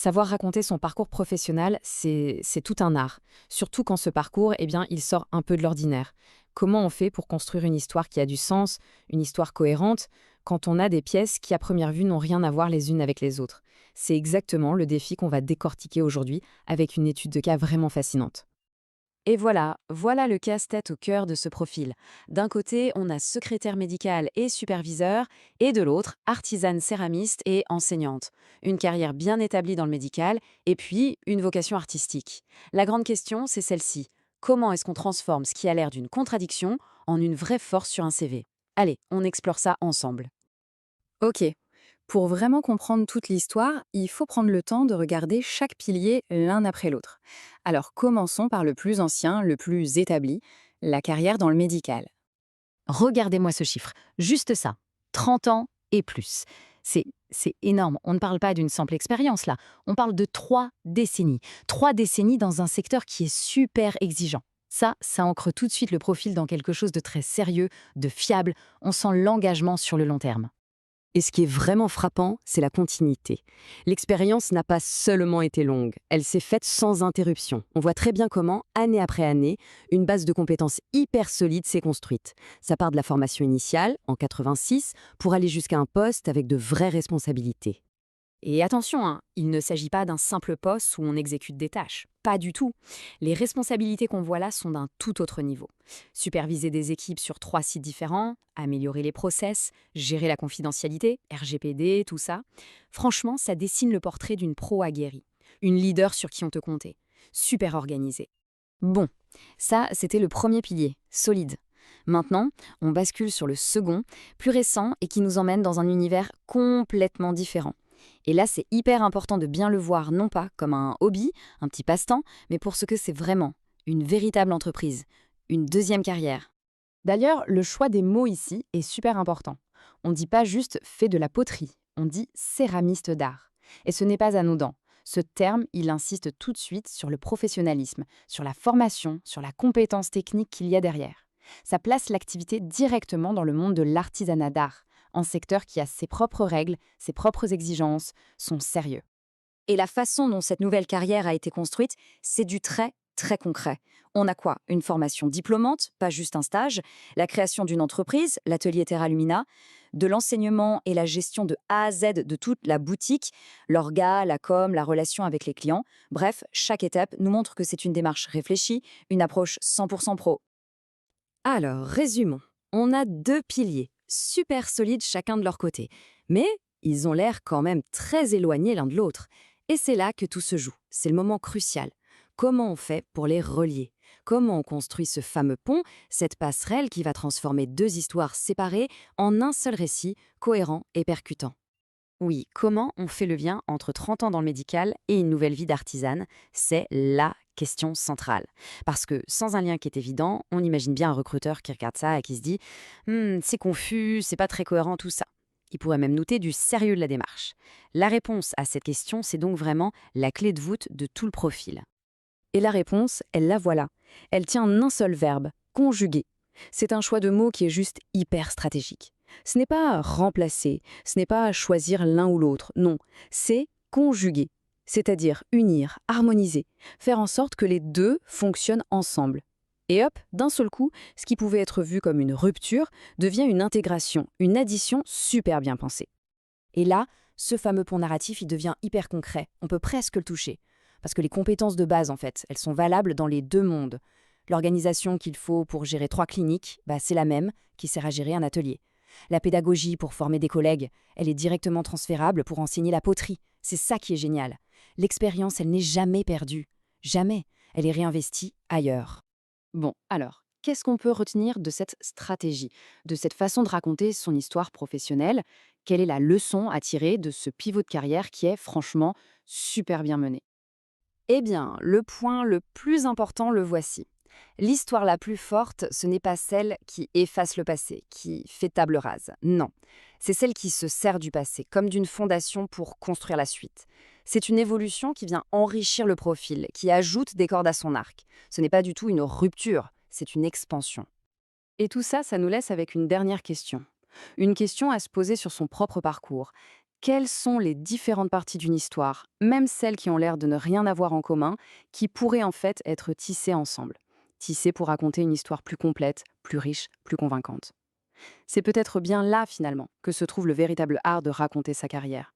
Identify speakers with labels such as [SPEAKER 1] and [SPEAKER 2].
[SPEAKER 1] Savoir raconter son parcours professionnel, c'est tout un art. Surtout quand ce parcours, eh bien, il sort un peu de l'ordinaire. Comment on fait pour construire une histoire qui a du sens, une histoire cohérente, quand on a des pièces qui, à première vue, n'ont rien à voir les unes avec les autres? C'est exactement le défi qu'on va décortiquer aujourd'hui avec une étude de cas vraiment fascinante.
[SPEAKER 2] Et voilà le casse-tête au cœur de ce profil. D'un côté, on a secrétaire médicale et superviseur, et de l'autre, artisane céramiste et enseignante. Une carrière bien établie dans le médical, et puis une vocation artistique. La grande question, c'est celle-ci. Comment est-ce qu'on transforme ce qui a l'air d'une contradiction en une vraie force sur un CV? Allez, on explore ça ensemble.
[SPEAKER 1] Ok, pour vraiment comprendre toute l'histoire, il faut prendre le temps de regarder chaque pilier l'un après l'autre. Alors commençons par le plus ancien, le plus établi, la carrière dans le médical.
[SPEAKER 2] Regardez-moi ce chiffre, juste ça, 30 ans et plus. C'est énorme, on ne parle pas d'une simple expérience là, on parle de 3 décennies. 3 décennies dans un secteur qui est super exigeant. Ça ancre tout de suite le profil dans quelque chose de très sérieux, de fiable, on sent l'engagement sur le long terme.
[SPEAKER 3] Et ce qui est vraiment frappant, c'est la continuité. L'expérience n'a pas seulement été longue, elle s'est faite sans interruption. On voit très bien comment, année après année, une base de compétences hyper solide s'est construite. Ça part de la formation initiale, en 86, pour aller jusqu'à un poste avec de vraies responsabilités.
[SPEAKER 1] Et attention, hein, il ne s'agit pas d'un simple poste où on exécute des tâches. Pas du tout. Les responsabilités qu'on voit là sont d'un tout autre niveau. Superviser des équipes sur 3 sites différents, améliorer les process, gérer la confidentialité, RGPD, tout ça. Franchement, ça dessine le portrait d'une pro aguerrie. Une leader sur qui on te comptait. Super organisée. Bon, ça, c'était le premier pilier, solide. Maintenant, on bascule sur le second, plus récent et qui nous emmène dans un univers complètement différent. Et là, c'est hyper important de bien le voir, non pas comme un hobby, un petit passe-temps, mais pour ce que c'est vraiment, une véritable entreprise, une deuxième carrière. D'ailleurs, le choix des mots ici est super important. On ne dit pas juste fait de la poterie, on dit céramiste d'art. Et ce n'est pas anodin. Ce terme, il insiste tout de suite sur le professionnalisme, sur la formation, sur la compétence technique qu'il y a derrière. Ça place l'activité directement dans le monde de l'artisanat d'art, un secteur qui a ses propres règles, ses propres exigences, son sérieux. Et la façon dont cette nouvelle carrière a été construite, c'est du très, très concret. On a quoi? Une formation diplômante, pas juste un stage, la création d'une entreprise, l'atelier Terra Lumina, de l'enseignement et la gestion de A à Z de toute la boutique, l'orga, la com, la relation avec les clients. Bref, chaque étape nous montre que c'est une démarche réfléchie, une approche 100% pro.
[SPEAKER 3] Alors, résumons. On a deux piliers, super solides chacun de leur côté. Mais ils ont l'air quand même très éloignés l'un de l'autre. Et c'est là que tout se joue. C'est le moment crucial. Comment on fait pour les relier? Comment on construit ce fameux pont, cette passerelle qui va transformer deux histoires séparées en un seul récit, cohérent et percutant?
[SPEAKER 2] Oui, comment on fait le lien entre 30 ans dans le médical et une nouvelle vie d'artisane? C'est la question centrale. Parce que sans un lien qui est évident, on imagine bien un recruteur qui regarde ça et qui se dit c'est confus, c'est pas très cohérent tout ça. Il pourrait même douter du sérieux de la démarche. La réponse à cette question, c'est donc vraiment la clé de voûte de tout le profil.
[SPEAKER 3] Et la réponse, elle la voilà. Elle tient en un seul verbe, conjuguer. C'est un choix de mots qui est juste hyper stratégique. Ce n'est pas remplacer, ce n'est pas choisir l'un ou l'autre, non, c'est conjuguer, c'est-à-dire unir, harmoniser, faire en sorte que les deux fonctionnent ensemble. Et hop, d'un seul coup, ce qui pouvait être vu comme une rupture devient une intégration, une addition super bien pensée. Et là, ce fameux pont narratif, il devient hyper concret, on peut presque le toucher. Parce que les compétences de base, en fait, elles sont valables dans les deux mondes. L'organisation qu'il faut pour gérer 3 cliniques, c'est la même qui sert à gérer un atelier. La pédagogie pour former des collègues, elle est directement transférable pour enseigner la poterie. C'est ça qui est génial. L'expérience, elle n'est jamais perdue. Jamais. Elle est réinvestie ailleurs. Bon, alors, qu'est-ce qu'on peut retenir de cette stratégie, de cette façon de raconter son histoire professionnelle? Quelle est la leçon à tirer de ce pivot de carrière qui est franchement super bien mené? Eh bien, le point le plus important, le voici. L'histoire la plus forte, ce n'est pas celle qui efface le passé, qui fait table rase. Non, c'est celle qui se sert du passé, comme d'une fondation pour construire la suite. C'est une évolution qui vient enrichir le profil, qui ajoute des cordes à son arc. Ce n'est pas du tout une rupture, c'est une expansion. Et tout ça, ça nous laisse avec une dernière question. Une question à se poser sur son propre parcours. Quelles sont les différentes parties d'une histoire, même celles qui ont l'air de ne rien avoir en commun, qui pourraient en fait être tissées ensemble? Tissées pour raconter une histoire plus complète, plus riche, plus convaincante. C'est peut-être bien là, finalement, que se trouve le véritable art de raconter sa carrière.